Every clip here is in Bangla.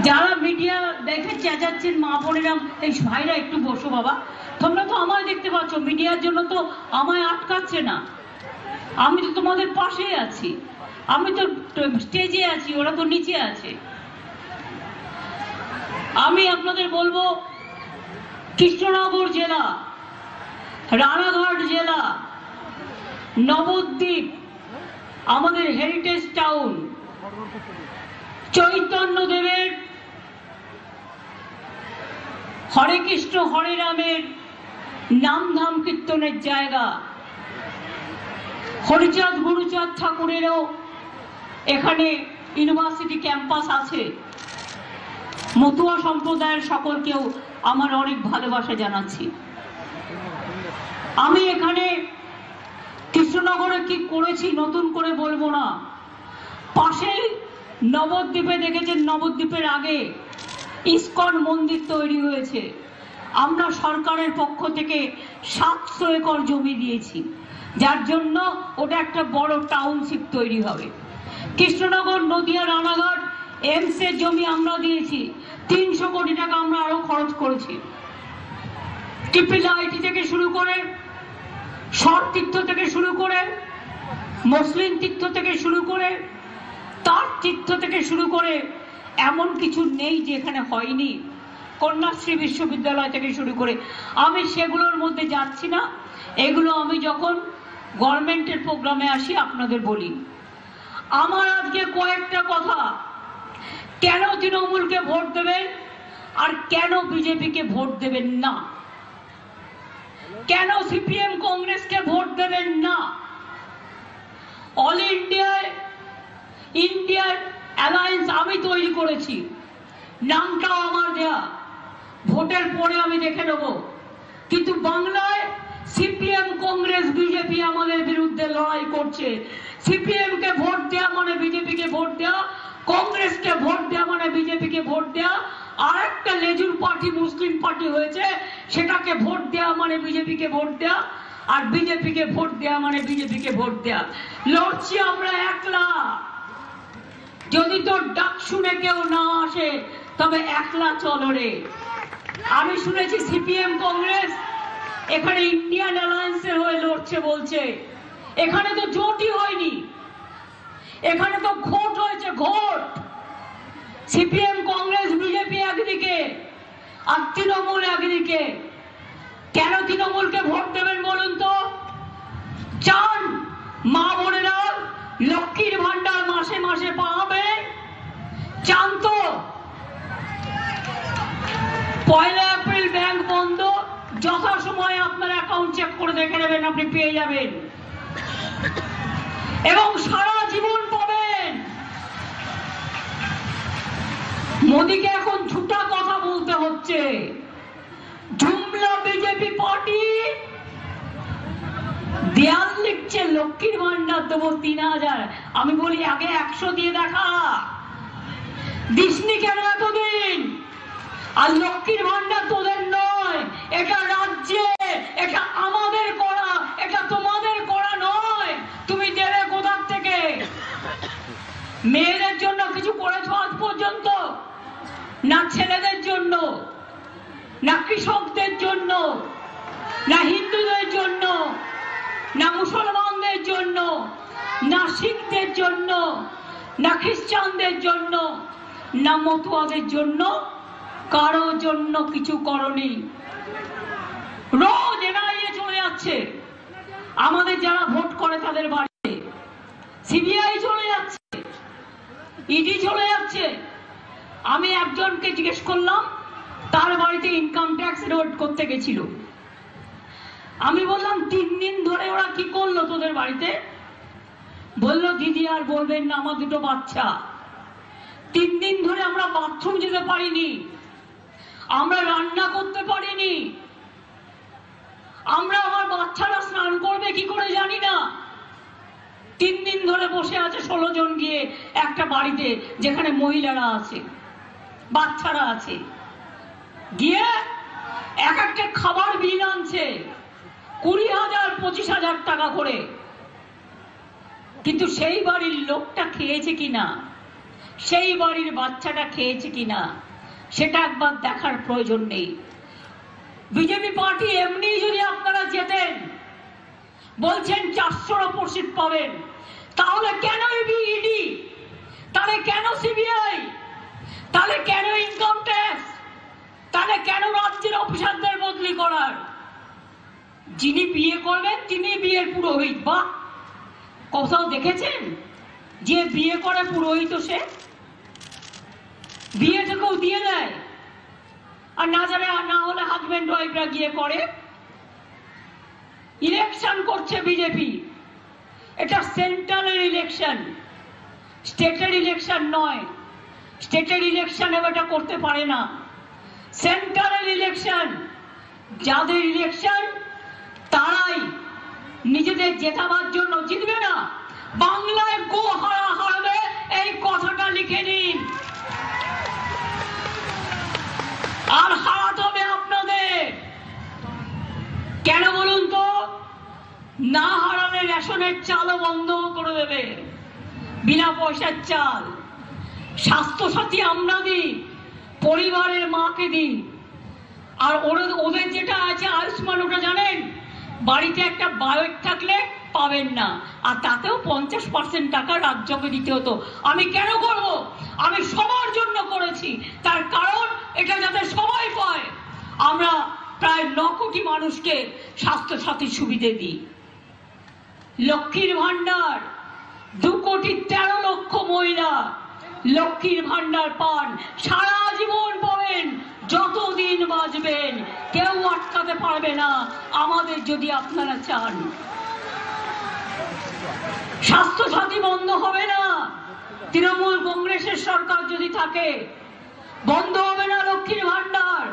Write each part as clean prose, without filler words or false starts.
যারা মিডিয়া দেখে চেঁচাচ্ছেন মা বোনেরা, এই ভাইরা একটু বসো বাবা, তোমরা তো আমায় দেখতে পাচ্ছ, মিডিয়ার জন্য তো আমায় আটকাচ্ছে না, আমি তো তোমাদের পাশে আছি, আমি তো স্টেজে আছি, ওরা তো নিচে আছে। আমি আপনাদের বলবো, কৃষ্ণনগর জেলা, রানাঘাট জেলা, নবদ্বীপ আমাদের হেরিটেজ টাউন, চৈতন্যদেবের হরে কৃষ্ণ হরে রামের নাম ধাম কীর্তনের জায়গা, হরিচাঁদ গুরুচাঁদ ঠাকুরেরও এখানে ইউনিভার্সিটি ক্যাম্পাস আছে। মতুয়া সম্প্রদায়ের সকলকেও আমার অনেক ভালোবাসা জানাচ্ছি। আমি এখানে কৃষ্ণনগরে কি করেছি নতুন করে বলবো না, পাশেই নবদ্বীপে দেখেছেন, নবদ্বীপের আগে ইস্কন মন্দির তৈরি হয়েছে। আমরা সরকারের পক্ষ থেকে 700 একর জমি দিয়েছি, যার জন্য ওটা একটা বড় টাউনশিপ তৈরি হবে। কৃষ্ণনগর নদিয়া রানাঘাট এমস এর জমি আমরা দিয়েছি, 300 কোটি টাকা আমরা আরো খরচ করেছি। টিপিল আইটি থেকে শুরু করে, শর্ট তীর্থ থেকে শুরু করে, মুসলিম তীর্থ থেকে শুরু করে, তার তীর্থ থেকে শুরু করে, এমন কিছু নেই যেখানে হয়নি। কন্যাশ্রী বিশ্ববিদ্যালয় থেকে শুরু করে, আমি সেগুলোর মধ্যে যাচ্ছি না, এগুলো আমি যখন গভর্নমেন্টের প্রোগ্রামে আসি আপনাদের বলি। আমার আজকে কয়েকটা কথা, কেন তৃণমূলকে ভোট দেবেন আর কেন বিজেপিকে ভোট দেবেন না, কেন সিপিএম কংগ্রেসকে ভোট দেবেন না। অল ইন্ডিয়ার অ্যালায়েন্স আমি তৈরি করেছি, নামটাও আমার দেয়া, ভোটের পরে আমি দেখে নেব। কিন্তু বাংলায় সিপিএম কংগ্রেস বিজেপি আমাদের বিরুদ্ধে লড়াই করছে। সিপিএম কে ভোট দেওয়া মানে বিজেপিকে ভোট দেওয়া, কংগ্রেসকে ভোট দেওয়া মানে বিজেপিকে ভোট দেওয়া, আর একটা লেজুর পার্টি মুসলিম পার্টি হয়েছে, সেটাকে ভোট দেওয়া মানে বিজেপিকে ভোট দেওয়া, আর বিজেপিকে ভোট দেওয়া মানে বিজেপিকে ভোট দেওয়া। লড়ছি আমরা একলা, যদি তোর ডাক শুনে কেউ না আসে তবে একলা চলো রে। আমি শুনেছি সিপিএম কংগ্রেস এখানে ইন্ডিয়ান অ্যালায়েন্সের হয়ে লড়ছে বলছে, এখানে তো জোটই হয়নি, এখানে তো ভোট হয়েছে, ভোট। সিপিএম কংগ্রেস বিজেপি একদিকে আর তৃণমূল একদিকে। কেন তৃণমূলকে ভোট দেবেন বলুন তো? চান মা বোনেরা লক্ষ্মীর ভান্ডার মাসে মাসে পাবে? চান তো? 1 এপ্রিল ব্যাংক বন্ধ, যথাসময়ে আপনার অ্যাকাউন্ট চেক করে দেখে নেবেন, আপনি পেয়ে যাবেন এবং সারা জীবন পাবেন। মোদীকে এখন ঝুটা কথা বলতে হচ্ছে। জুমলা বিজেপি পার্টি দেয়াল লিখছে লক্ষ্মীর ভান্ডার দেবো 3000, আমি বলি আগে 100 দিয়ে দেখা, দিসনি কেন এতদিন? আর লক্ষ্মীর ভান্ডার তোদের নয়, এটা রাজ্যে, এটা আমাদের করা, এটা তোমাদের করা নয়। তুমি দেবে কোথা থেকে? মেয়েদের জন্য কিছু করেছো আজ পর্যন্ত? না ছেলেদের জন্য, না কৃষকদের জন্য, না হিন্দুদের জন্য, না মুসলমানদের জন্য, না শিখদের জন্য, না খ্রিস্টানদের জন্য, না মতুয়াদের জন্য, কারো জন্য কিছু করনি। রোজ এনআইএ চলে যাচ্ছে আমাদের যারা ভোট করে তাদের বাড়িতে, সিবিআই চলে যাচ্ছে, ইডি চলে যাচ্ছে। আমি একজনকে জিজ্ঞেস করলাম, তার বাড়িতে ইনকাম ট্যাক্স রেড করতে গেছিল। আমি বললাম 3 দিন ধরে ওরা কি করলো তোদের বাড়িতে? বললো দিদি আর বলবেন না, আমার 2 বাচ্চা, 3 দিন ধরে আমরা বাথরুম যেতে পারিনি, আমরা রান্না করতে পারিনি, আমরা আমার বাচ্চারা স্নান করবে কি করে জানি না। 3 দিন ধরে বসে আছে 16 জন গিয়ে একটা বাড়িতে যেখানে মহিলারা আছে, বাচ্চারা আছে, গিয়ে এক একটা খাবার বিল আনছে 20,000 25,000 টাকা করে। কিন্তু সেই বাড়ির লোকটা খেয়েছে কিনা সেই বাড়ির বাচ্চাটা খেয়েছে কিনা সেটা একবার দেখার প্রয়োজন নেই। বিজেপি পার্টি এমনি যদি আপনারা যেতেন, বলছেন 400 ওপর সিট পাবেন, তাহলে কেন ইডি, তাহলে কেন সিবিআই, তাহলে কেন ইনকাম ট্যাক্স, তাহলে কেন রাজ্যের অফিসারদের বদলি করার? যিনি বিয়ে করবেন তিনি বিয়ের পুরোহিত। বা কোথাও দেখেছেন যে বিয়ে করে পুরোহিত সে বিয়ে থেকেও দিয়ে দেয়? আর না যারা না হলে হাজবেন্ড ওয়াইফরা গিয়ে করে। ইলেকশন করছে বিজেপি, এটা সেন্ট্রালের ইলেকশন, স্টেটের ইলেকশন নয়। স্টেটের ইলেকশন এটা করতে পারে না, সেন্ট্রালের ইলেকশন। যাদের ইলেকশন তারাই নিজেদের জেতাবার জন্য জিতবে না। বাংলায় গো হারাবে, এই কথাটা লিখে নিন। আর হারাতে হবে আপনাদের। কেন বলুন তো? না হারালে রেশনের চালও বন্ধ করে দেবে, বিনা পয়সার চাল। স্বাস্থ্যসাথী আমরা দিই, পরিবারের মাকে দিই। আর ওদের যেটা আছে আয়ুষ্মান, ওটা জানেন, বাড়িতে একটা বায়োট থাকলে পাবেন না, আর তাতেও 50% টাকা রাজ্যকে দিতে হতো। আমি কেন করব? আমি সবার জন্য করেছি, তার কারণ এটা যাতে সবাই পায়। আমরা প্রায় 9 কোটি মানুষকে স্বাস্থ্যসাথী সুবিধে দিই। লক্ষ্মীর ভান্ডার 2 কোটি 13 লক্ষ মহিলা লক্ষ্মীর ভান্ডার পান, সারা জীবন পাবেন, যতদিন বাঁচবেন, কেউ আটকাতে পারবে না আমাদের, যদি আপনারা চান। স্বাস্থ্যসাথী বন্ধ হবে না তৃণমূল কংগ্রেসের সরকার যদি থাকে, বন্ধ হবে না লক্ষ্মীর ভান্ডার,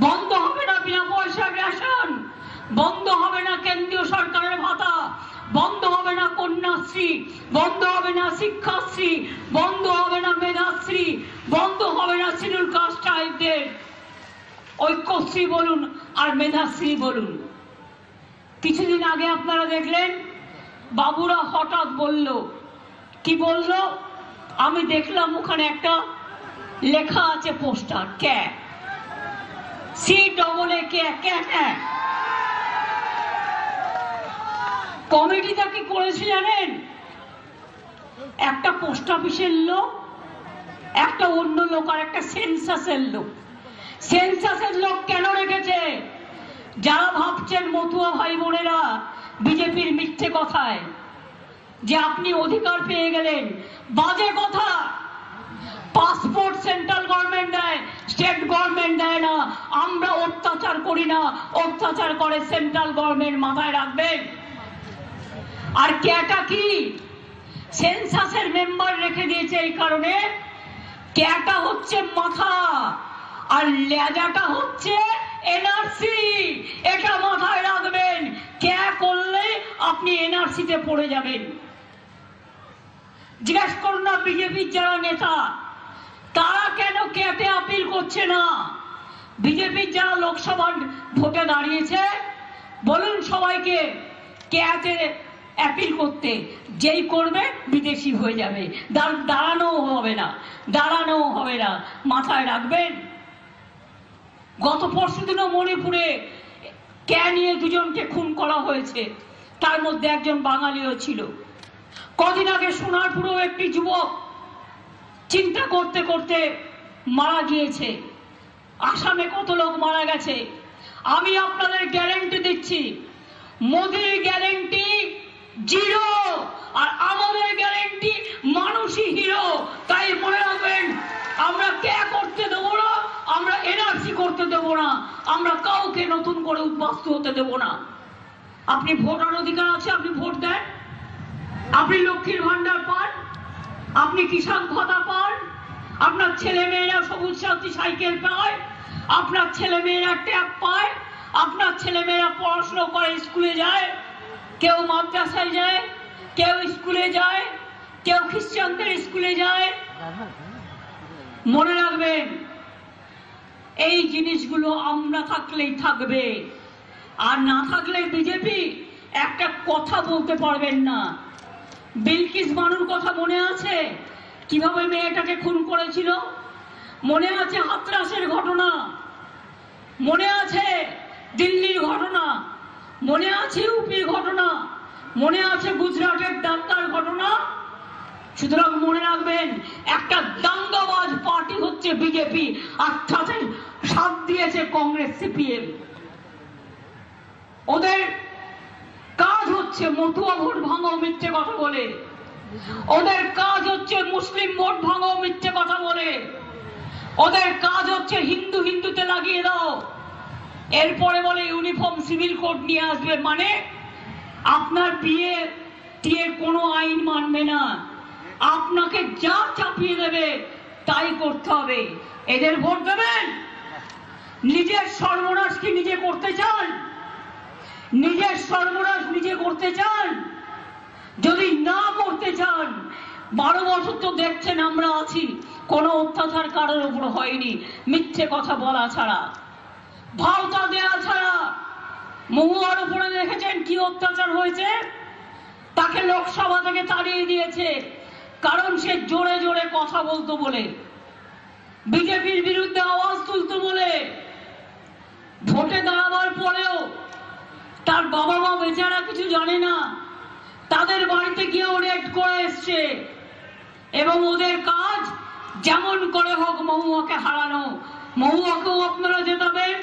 বন্ধ হবে না বিনা পয়সার রেশন, বন্ধ হবে না কেন্দ্রীয় সরকারের ভাতা, বন্ধ হবে না কন্যাশ্রী, বন্ধ হবে না শিক্ষাশ্রী, বন্ধ হবে না মেধাশ্রী, বন্ধ হবে না শিডিউল কাস্ট ট্রাইবদের ঐক্যশ্রী বলুন আর মেধাশ্রী বলুন। কিছুদিন আগে আপনারা দেখলেন বাবুরা হঠাৎ বলল, কি বলল? আমি দেখলাম ওখানে একটা লেখা আছে পোস্টার, কে CAA। কমিটিটা কি করেছে জানেন? একটা পোস্ট অফিসের লোক, একটা অন্য লোক, আর একটা সেন্সাসের লোক। সেন্সাসের লোক কেন রেখেছে? যারা ভাবছেন মতুয়া ভাই বোনেরা বিজেপির মিথ্যে কথায় যে আপনি অধিকার পেয়ে গেলেন, বাজে কথা। পাসপোর্ট সেন্ট্রাল গভর্নমেন্ট দেয়, স্টেট গভর্নমেন্ট দেয় না। আমরা অত্যাচার করি না, অত্যাচার করে সেন্ট্রাল গভর্নমেন্ট, মাথায় রাখবেন। আর ক্যাটা কি? সেন্সাসের মেম্বার রেখে দিয়েছে এই কারণে, ক্যাটা হচ্ছে মাথা আর লেজাটা হচ্ছে এনআরসি। এটা মাথায় রাখবেন, ক্যা করলে আপনি এনআরসিতে পড়ে যাবেন। জিজ্ঞাসা করুন না বিজেপির যারা নেতা, তারা কেন ক্যাটে আপিল করছে না? বিজেপির যারা লোকসভার ভোটে দাঁড়িয়েছে, বলুন সবাইকে ক্যাটে অ্যাপিল করতে। যেই করবে বিদেশি হয়ে যাবে, দাঁড়ানোও হবে না, দাঁড়ানোও হবে না, মাথায় রাখবেন। গত পরশুদিনও মণিপুরে ক্যা নিয়ে 2 জনকে খুন করা হয়েছে, তার মধ্যে একজন বাঙালিও ছিল। কদিন আগে সোনারপুরেও একটি যুবক চিন্তা করতে করতে মারা গিয়েছে। আসামে কত লোক মারা গেছে। আমি আপনাদের গ্যারান্টি দিচ্ছি, মোদির গ্যারান্টি 0 আর আমাদের গ্যারান্টি মানুষই হিরো। তাই মনে রাখবেন, আমরা ক্যা করতে দেবো না, আমরা এনআরসি করতে দেবো না, আমরা কাউকে নতুন করে উদ্বাস্তু হতে দেবো না। আপনি ভোটার অধিকার আছে, আপনি ভোট দেন, আপনি লক্ষ্মীর ভান্ডার পান, আপনি কিষাণ ভাতা পান, আপনার ছেলে মেয়েরা সবুজ সাথী সাইকেল পায়, আপনার ছেলে মেয়েরা ট্যাব পায়, আপনার ছেলে মেয়েরা পড়াশোনা করে, স্কুলে যায়, কেউ মাদ্রাসায় যায়, কেউ স্কুলে যায়, কেউ খ্রিস্টানদের স্কুলে যায়। মনে রাখবেন, এই জিনিসগুলো আমরা থাকলেই থাকবে, আর না থাকলে বিজেপি একটা কথা বলতে পারবেন না। বিলকিস বানুর কথা মনে আছে? কিভাবে মেয়েটাকে খুন করেছিল মনে আছে? হাতরাসের ঘটনা মনে আছে, দিল্লির ঘটনা মনে আছে, ইউপির ঘটনা মনে আছে, গুজরাটের দাঙ্গার ঘটনা। সুতরাং মনে রাখবেন, একটা দাঙ্গাবাজ পার্টি হচ্ছে বিজেপি, আর তাতে সাথ দিয়েছে কংগ্রেস সিপিএম। ওদের কাজ হচ্ছে মতুয়া ভোট ভাঙাও মিথ্যে কথা বলে, ওদের কাজ হচ্ছে মুসলিম ভোট ভাঙাও মিথ্যে কথা বলে, ওদের কাজ হচ্ছে হিন্দু হিন্দুতে লাগিয়ে দাও। এরপরে বলে ইউনিফর্ম সিভিল কোড নিয়ে আসবে, মানে আপনার বিয়ে টিয়ে কোনো আইন মানবে না, আপনাকে যা চাপিয়ে দেবে তাই করতে হবে। এদের ভোট দেবেন? নিজের সর্বনাশ কি নিজে করতে চান? নিজের সর্বনাশ নিজে করতে চান? যদি না করতে চান, 12 বছর তো দেখছেন আমরা আছি, কোনো অত্যাচার কারোর উপর হয়নি, মিথ্যে কথা বলা ছাড়া, ভাওতা দেয়া ছাড়া। মহুয়ার উপরে দেখেছেন কি অত্যাচার হয়েছে? তাকে লোকসভা থেকে তাড়িয়ে দিয়েছে, কারণ সে জোরে জোরে কথা বলতো বলে, বিজেপির বিরুদ্ধে আওয়াজ তুলতো বলে। ভোটে দাঁড়াবার পরেও তার বাবা মা বেচারা কিছু জানে না, তাদের বাড়িতে গিয়েও রেড করে এসছে, এবং ওদের কাজ যেমন করে হোক মহুয়াকে হারানো। মহুয়াকেও আপনারা জেতাবেন,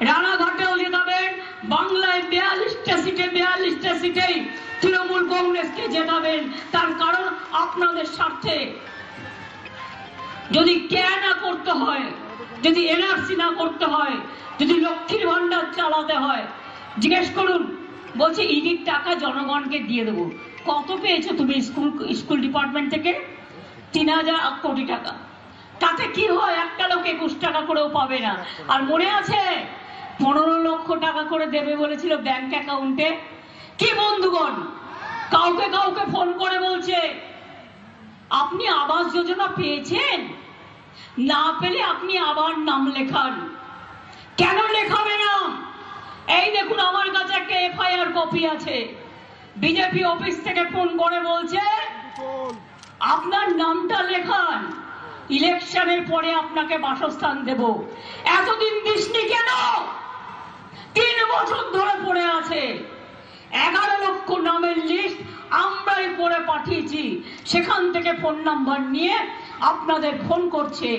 রানাঘাটেও জেতাবেন, বাংলায় 42টা সিটে 42টা সিটেই তৃণমূল কংগ্রেসকে জেতাবেন। তার কারণ আপনাদের স্বার্থে। যদি কে না করতে হয়, যদি এনআরসি না করতে হয়, যদি লক্ষ্মীর ভান্ডার চালাতে হয়, জিজ্ঞেস করুন। বলছে ইডির টাকা জনগণকে দিয়ে দেবো। কত পেয়েছো তুমি স্কুল ডিপার্টমেন্ট থেকে? 3000 কোটি টাকা। তাতে কি হয়? একটা লোক 21 টাকা করেও পাবে না। আর মনে আছে 15 লক্ষ টাকা করে দেবে বলেছিল ব্যাংক অ্যাকাউন্টে। কি বন্ধুগণ, কাউকে কাউকে ফোন করে বলছে আপনি আবাস যোজনা পেয়েছেন, না পেলে আপনি আবার নাম লেখান। কেন লেখাবে নাম? এই দেখুন, আমার কাছে একটা এফআইআর কপি আছে। বিজেপি অফিস থেকে ফোন করে বলছে আপনার নামটা লেখান, ইলেকশনের পরে আপনাকে বাসস্থান দেব। এতদিন দিসনি কেন? 3 বছর ধরে পড়ে আছে। 11 লক্ষ নামের লিস্ট আমরাই করে পাঠিয়েছি, সেখান থেকে ফোন নাম্বার নিয়ে আপনাদের ফোন করছে।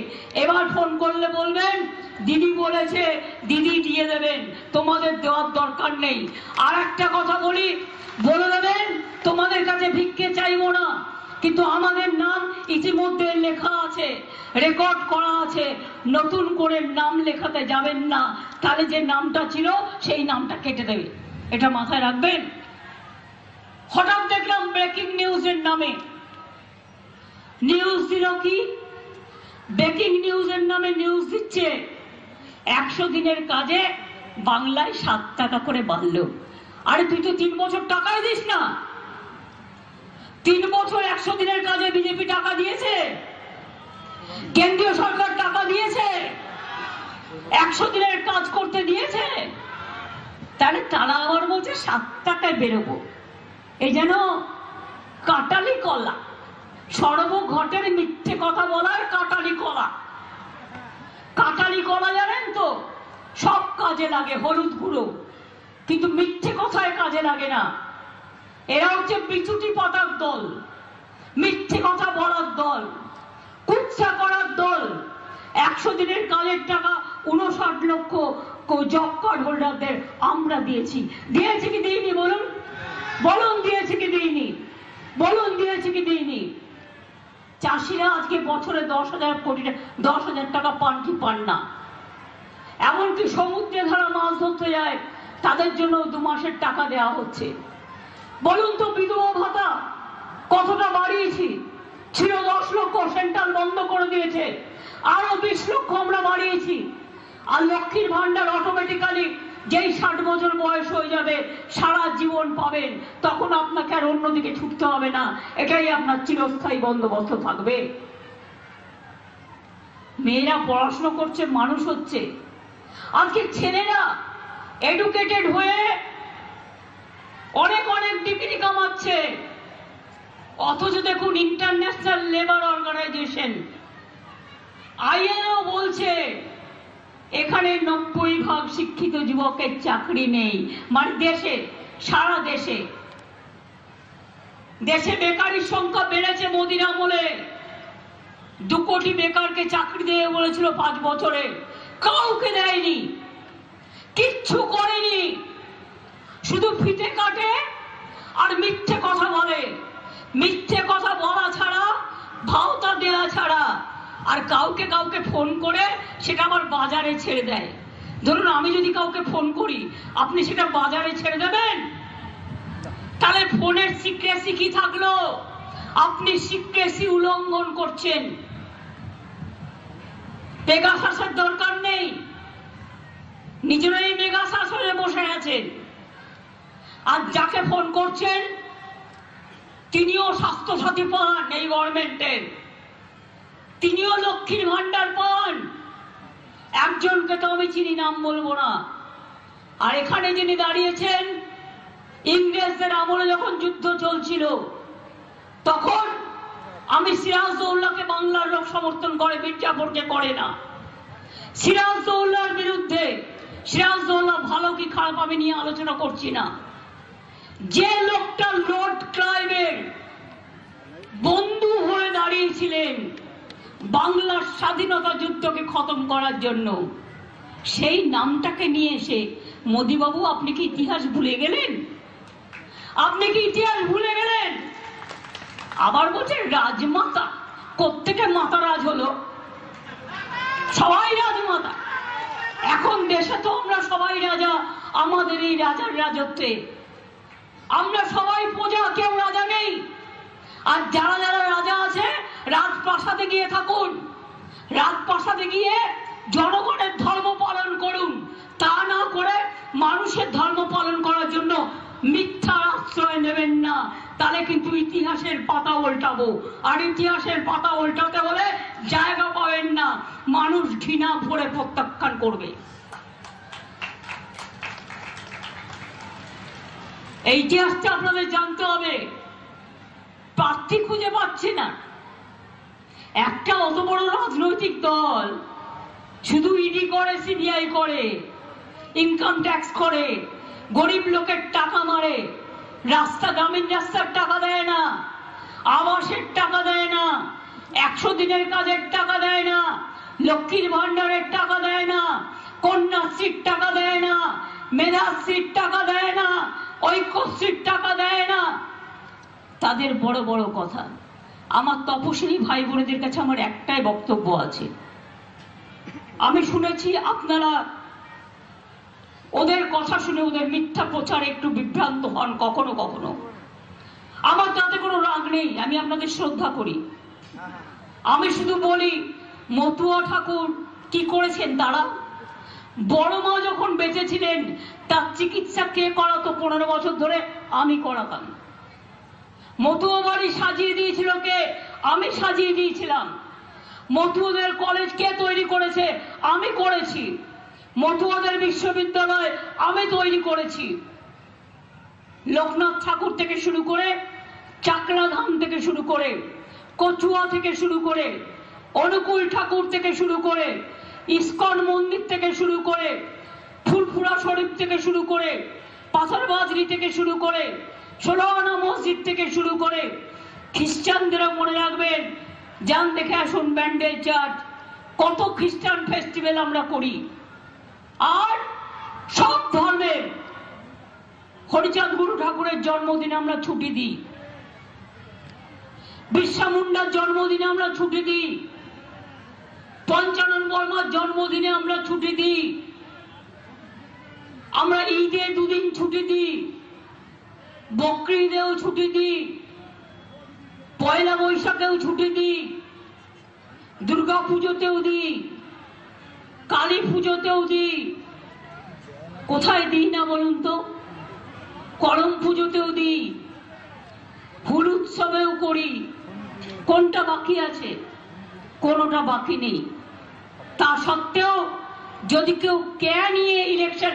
এবার ফোন করলে বলবেন দিদি বলেছে, দিদি দিয়ে দেবেন, তোমাদের দেওয়ার দরকার নেই। আর একটা কথা বলি, বলে দেবেন তোমাদের কাছে ভিক্ষে চাইবো না, কিন্তু আমাদের নাম ইতিমধ্যে লেখা আছে, রেকর্ড করা আছে, নতুন করে নাম লেখাতে যাবেন না, তাহলে যে নামটা ছিল সেই নামটা কেটে দেবে। এটা মাথায় রাখবেন। হঠাৎ দেখলাম ব্রেকিং নিউজের নামে নিউজ দিল কি, ব্রেকিং নিউজের নামে নিউজ দিচ্ছে 100 দিনের কাজে বাংলায় 7 টাকা করে বাড়লো। আরে তুই তো 3 বছর টাকাই দিস না। 3 বছর 100 দিনের কাজে বিজেপি টাকা দিয়েছে, কেন্দ্রীয় সরকার টাকা দিয়েছে, 100 দিনের কাজ করতে দিয়েছে। তাহলে তারা আবার বলছে 7 টাকায় বেরোবো। এই যেন কাটালি কলা, সর্বঘটের মিথ্যে কথা বলার কাটালি কলা। কাটালি কলা জানেন তো, সব কাজে লাগে, হলুদ গুঁড়ো, কিন্তু মিথ্যে কথায় কাজে লাগে না। এরা হচ্ছে বিচুটি পাতার দল, মিথ্যে কথা বলার দল, কুৎসা করার দল। 100 দিনের কাজের টাকা 59 লক্ষ জব কার্ড হোল্ডারদের আমরা দিয়েছি। দিয়েছি কি দিইনি বলুন? বলুন দিয়েছি কি দিইনি? বলুন দিয়েছি কি দিইনি? চাষিরা আজকে বছরে 10,000 টাকা পান কি পান না? এমনকি সমুদ্রে যারা মাছ ধরতে যায় তাদের জন্য 2 মাসের টাকা দেওয়া হচ্ছে। বলুন তো বিধবা ভাতা কতটা বাড়িয়েছি? ছিল 10 লক্ষ, সেন্ট্রাল বন্ধ করে দিয়েছে, আরো 20 লক্ষ আমরা বাড়িয়েছি। আর লক্ষ্মীর ভান্ডার অটোমেটিক্যালি যেই 60 বছর বয়স হয়ে যাবে সারা জীবন পাবেন, তখন আপনাকে আর অন্যদিকে ছুটতে হবে না, এটাই আপনার চিরস্থায়ী বন্দোবস্ত থাকবে। মেয়েরা পড়াশোনা করছে, মানুষ হচ্ছে। আজকে ছেলেরা এডুকেটেড হয়ে অনেক অনেক ডিগ্রি কামাচ্ছে, অথচ দেখুন ইন্টারন্যাশনাল লেবার অর্গানাইজেশন আইএলও বলছে এখানে 90% শিক্ষিত যুবকের চাকরি নেই। মানে দেশে, সারা দেশে বেকারির সংখ্যা বেড়েছে মোদির আমলে। 2 কোটি বেকারকে চাকরি দিয়ে বলেছিল 5 বছরে, কাউকে দেয়নি, কিচ্ছু করেনি, শুধু ফিতে কাটে আর মিথ্যে কথা বলে। মিথ্যে কথা বলা ছাড়া, ভাওতা দেওয়া ছাড়া, আর কাউকে ফোন করে সেটা আবার বাজারে ছেড়ে দেয়। ধরুন আমি যদি কাউকে ফোন করি, আপনি সেটা বাজারে ছেড়ে দেবেন? তাহলে ফোনের সিক্রেসি কি থাকলো? আপনি সিক্রেসি উল্লঙ্ঘন করছেন। পেগাসাসের দরকার নেই, নিজেরাই মেগাসাসরে বসে আছেন। আর যাকে ফোন করছেন তিনিও স্বাস্থ্যসাথী পান এই গভর্নমেন্টের, তিনিও লক্ষ্মীর ভান্ডার পান। একজনকে তো আমি চিনি, নাম বলবো না। আর এখানে যিনি দাঁড়িয়েছেন, ইংরেজদের আমলে যখন যুদ্ধ চলছিল তখন আমি সিরাজদৌল্লাকে বাংলার লোক সমর্থন করে, মির্জাফরকে করে না। সিরাজদৌল্লার বিরুদ্ধে, সিরাজদৌল্লা ভালো কি খারাপ আমি নিয়ে আলোচনা করছি না। যে লোকটা লর্ড ক্লাইভের বন্ধু হয়ে দাঁড়িয়েছিলেন বাংলার স্বাধীনতা যুদ্ধকে খতম করার জন্য, সেই নামটাকে নিয়ে এসে মোদিবাবু আপনি কি ইতিহাস ভুলে গেলেন? আপনি কি ইতিহাস ভুলে গেলেন? আবার বলছেন রাজমাতা। কোত্থেকে মাতা রাজ হলো? সবাই রাজমাতা। এখন দেশে তো আমরা সবাই রাজা, আমাদের এই রাজার রাজত্বে আমরা সবাই প্রজা, কেউ রাজা নেই। আর যারা যারা রাজা আছে রাজপ্রাসাদে গিয়ে থাকুন, রাজপ্রাসাদে গিয়ে জনগণের ধর্ম পালন করুন। তা না করে মানুষের ধর্ম পালন করার জন্য মিথ্যার আশ্রয় নেবেন না, তাহলে কিন্তু ইতিহাসের পাতা উল্টাবো। আর ইতিহাসের পাতা উল্টাতে হলে জায়গা পাবেন না, মানুষ ঘৃণা ভরে প্রত্যাখ্যান করবে। এই ইতিহাসটা আপনাদের জানতে হবে। প্রার্থী খুঁজে পাচ্ছে না। একটা অত বড় রাজনৈতিক দল শুধু ইডি করে, সিবিআই করে, ইনকাম ট্যাক্স করে, গরিব লোকের টাকা মারে, রাস্তা, গ্রামীণ রাস্তার টাকা দেয় না, আবাসের টাকা দেয় না, 100 দিনের কাজের টাকা দেয় না, লক্ষ্মীর ভান্ডারের টাকা দেয় না, কন্যাশ্রীর টাকা দেয় না, মেধাশ্রীর টাকা দেয় না, ঐক্যশ্রীর টাকা দেয় না। তাদের বড় বড় কথা। আমার তপশিলি ভাই বোনেদের কাছে আমার একটাই বক্তব্য আছে। আমি শুনেছি আপনারা ওদের কথা শুনে ওদের মিথ্যা প্রচারে একটু বিভ্রান্ত হন কখনো কখনো। আমার তাতে কোনো রাগ নেই, আমি আপনাদের শ্রদ্ধা করি। আমি শুধু বলি, মতুয়া ঠাকুর কি করেছেন তারা? বড় মা যখন বেঁচে ছিলেন তার চিকিৎসা কে করাতো 15 বছর ধরে? আমি করাতাম। মতুয়া বাড়ি সাজিয়ে দিয়েছিল কে? আমি সাজিয়ে দিয়েছিলাম। মতুয়াদের কলেজ কে তৈরি করেছে? আমি করেছি। মতুয়াদের বিশ্ববিদ্যালয় আমি তৈরি করেছি। লোকনাথ ঠাকুর থেকে শুরু করে, চাকলাধাম থেকে শুরু করে, কচুয়া থেকে শুরু করে, অনুকূল ঠাকুর থেকে শুরু করে, ইস্কন মন্দির থেকে শুরু করে, ফুরফুরা শরীফ থেকে শুরু করে, পাথরবাজরি থেকে শুরু করে, 16 আনা মসজিদ থেকে শুরু করে, খ্রিস্টানদেরা মনে রাখবেন, যান দেখে আসুন ব্যান্ডেল চার্চ, কত খ্রিস্টান ফেস্টিভ্যাল আমরা করি। আর সব ধর্মের হরিচাঁদ গুরু ঠাকুরের জন্মদিনে আমরা ছুটি দিই, বিরসা মুন্ডার জন্মদিনে আমরা ছুটি দিই, পঞ্চানন বর্মার জন্মদিনে আমরা ছুটি দিই, আমরা ঈদে 2 দিন ছুটি দিই, বকরিদেও ছুটি দিই, পয়লা বৈশাখেও ছুটি দিই, দুর্গা পুজোতেও দিই, কালী পুজোতেও দিই। কোথায় দিই না বলুন তো? করম পুজোতেও দিই, ফুল উৎসবেও করি। কোনটা বাকি আছে? কোনোটা বাকি নেই। তা সত্ত্বেও যদি কেউ কে নিয়ে ইলেকশন